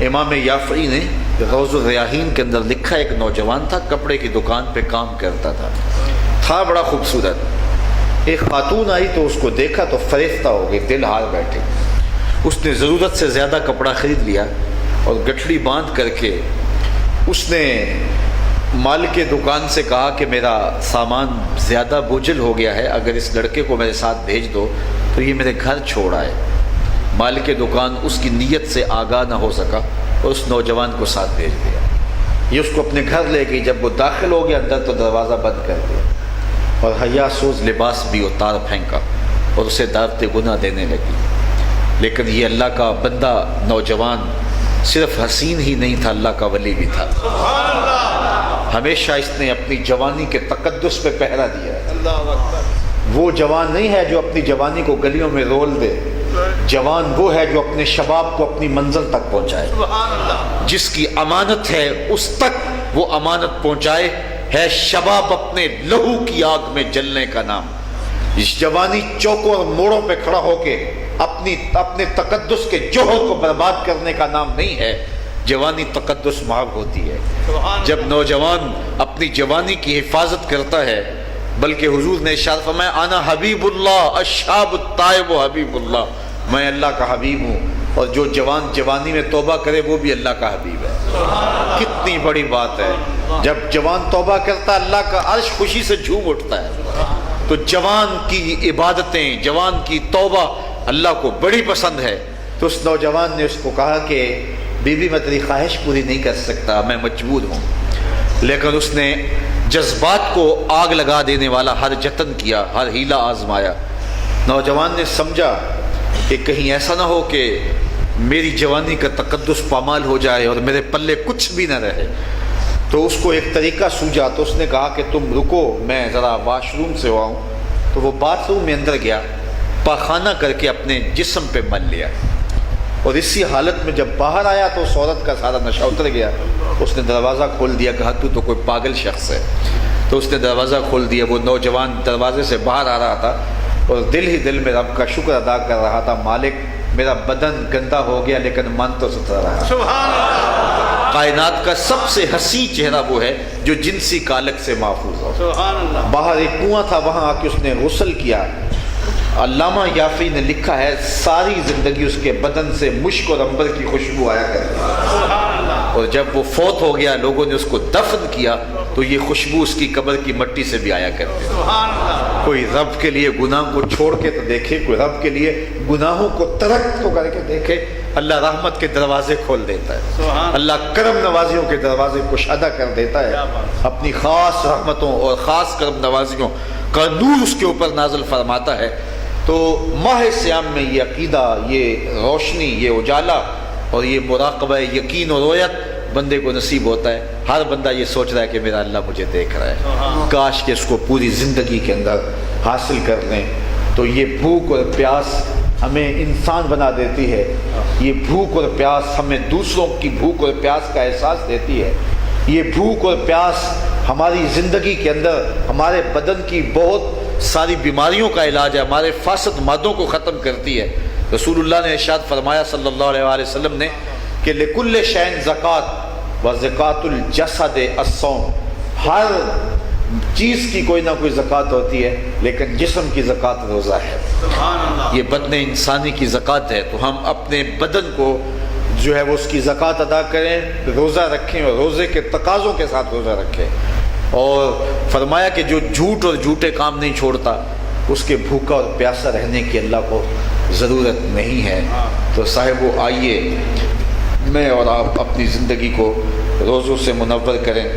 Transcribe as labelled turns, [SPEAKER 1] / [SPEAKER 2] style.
[SPEAKER 1] امام یافعی نے روض الریاحین کے اندر لکھا، ایک نوجوان تھا، کپڑے کی دکان پہ کام کرتا تھا بڑا خوبصورت۔ ایک خاتون آئی تو اس کو دیکھا تو فریفتہ ہو گئی، دل ہار بیٹھے۔ اس نے ضرورت سے زیادہ کپڑا خرید لیا اور گٹھڑی باندھ کر کے اس نے مالک دکان سے کہا کہ میرا سامان زیادہ بوجھل ہو گیا ہے، اگر اس لڑکے کو میرے ساتھ بھیج دو تو یہ میرے گھر چھوڑ آئے۔ مالک دکان اس کی نیت سے آگاہ نہ ہو سکا اور اس نوجوان کو ساتھ بھیج دیا۔ یہ اس کو اپنے گھر لے گئی، جب وہ داخل ہو گیا اندر تو دروازہ بند کر دیا اور حیا سوز لباس بھی اتار پھینکا اور اسے دعوت گناہ دینے لگی۔ لیکن یہ اللہ کا بندہ نوجوان صرف حسین ہی نہیں تھا، اللہ کا ولی بھی تھا۔ ہمیشہ اس نے اپنی جوانی کے تقدس پہ پہرا دیا ہے۔ وہ جوان نہیں ہے جو اپنی جوانی کو گلیوں میں رول دے، جوان وہ ہے جو اپنے شباب کو اپنی منزل تک پہنچائے، جس کی امانت ہے اس تک وہ امانت پہنچائے۔ ہے شباب اپنے لہو کی آگ میں جلنے کا نام۔ اس جوانی چوکوں اور موڑوں پہ کھڑا ہو کے اپنے تقدس کے جوہر کو برباد کرنے کا نام نہیں ہے۔ جوانی تقدس محب ہوتی ہے جب نوجوان اپنی جوانی کی حفاظت کرتا ہے، بلکہ حضور نے ارشاد فرمایا انا حبیب اللہ الشاب الطائب حبیب اللہ، میں اللہ کا حبیب ہوں، اور جو جوان جوانی میں توبہ کرے وہ بھی اللہ کا حبیب ہے۔ کتنی بڑی بات ہے، جب جوان توبہ کرتا ہے اللہ کا عرش خوشی سے جھوم اٹھتا ہے۔ تو جوان کی عبادتیں، جوان کی توبہ اللہ کو بڑی پسند ہے۔ تو اس نوجوان نے اس کو کہا کہ بی بی میں تیری خواہش پوری نہیں کر سکتا، میں مجبور ہوں۔ لیکن اس نے جذبات کو آگ لگا دینے والا ہر جتن کیا، ہر ہیلا آزمایا۔ نوجوان نے سمجھا کہ کہیں ایسا نہ ہو کہ میری جوانی کا تقدس پامال ہو جائے اور میرے پلے کچھ بھی نہ رہے۔ تو اس کو ایک طریقہ سوجھا، تو اس نے کہا کہ تم رکو، میں ذرا واش روم سے آؤں۔ تو وہ باتھ روم میں اندر گیا، پاخانہ کر کے اپنے جسم پہ مل لیا، اور اسی حالت میں جب باہر آیا تو اس عورت کا سارا نشہ اتر گیا۔ اس نے دروازہ کھول دیا، کہا تو کوئی پاگل شخص ہے۔ تو اس نے دروازہ کھول دیا۔ وہ نوجوان دروازے سے باہر آ رہا تھا اور دل ہی دل میں رب کا شکر ادا کر رہا تھا، مالک میرا بدن گندا ہو گیا لیکن من تو ستھرا رہا۔ سبحان اللہ۔ کائنات کا سب سے حسین چہرہ وہ ہے جو جنسی کالک سے محفوظ ہو۔ سبحان اللہ۔ باہر ایک کنواں تھا، وہاں آ کے اس نے غسل کیا۔ علامہ یافعی نے لکھا ہے ساری زندگی اس کے بدن سے مشک اور عنبر کی خوشبو آیا کرتی، اور جب وہ فوت ہو گیا لوگوں نے اس کو دفن کیا تو یہ خوشبو اس کی قبر کی مٹی سے بھی آیا کرتی۔ کوئی رب کے لیے گناہ کو چھوڑ کے تو دیکھے، کوئی رب کے لیے گناہوں کو ترک تو کر کے دیکھے، اللہ رحمت کے دروازے کھول دیتا ہے، اللہ کرم نوازیوں کے دروازے کشادہ کر دیتا ہے، اپنی خاص رحمتوں اور خاص کرم نوازیوں کا نور اس کے اوپر نازل فرماتا ہے۔ تو ماہ سیام میں یہ عقیدہ، یہ روشنی، یہ اجالا اور یہ مراقبہ یقین و رویت بندے کو نصیب ہوتا ہے۔ ہر بندہ یہ سوچ رہا ہے کہ میرا اللہ مجھے دیکھ رہا ہے، کاش کہ اس کو پوری زندگی کے اندر حاصل کر لیں۔ تو یہ بھوک اور پیاس ہمیں انسان بنا دیتی ہے، یہ بھوک اور پیاس ہمیں دوسروں کی بھوک اور پیاس کا احساس دیتی ہے، یہ بھوک اور پیاس ہماری زندگی کے اندر ہمارے بدن کی بہت ساری بیماریوں کا علاج ہے، ہمارے فاسد مادوں کو ختم کرتی ہے۔ رسول اللہ نے ارشاد فرمایا صلی اللہ علیہ وآلہ وسلم نے کہ لِكُلِّ شَيْءٍ زَكَاةٌ وَزَكَاةُ الْجَسَدِ الصَّوْمُ، ہر چیز کی کوئی نہ کوئی زکوٰۃ ہوتی ہے، لیکن جسم کی زکوٰۃ روزہ ہے۔ یہ بدن انسانی کی زکوٰۃ ہے، تو ہم اپنے بدن کو جو ہے وہ اس کی زکوٰۃ ادا کریں، روزہ رکھیں اور روزے کے تقاضوں کے ساتھ روزہ رکھیں۔ اور فرمایا کہ جو جھوٹ اور جھوٹے کام نہیں چھوڑتا اس کے بھوکا اور پیاسا رہنے کی اللہ کو ضرورت نہیں ہے۔ تو صاحبو آئیے میں اور آپ اپنی زندگی کو روزوں سے منور کریں۔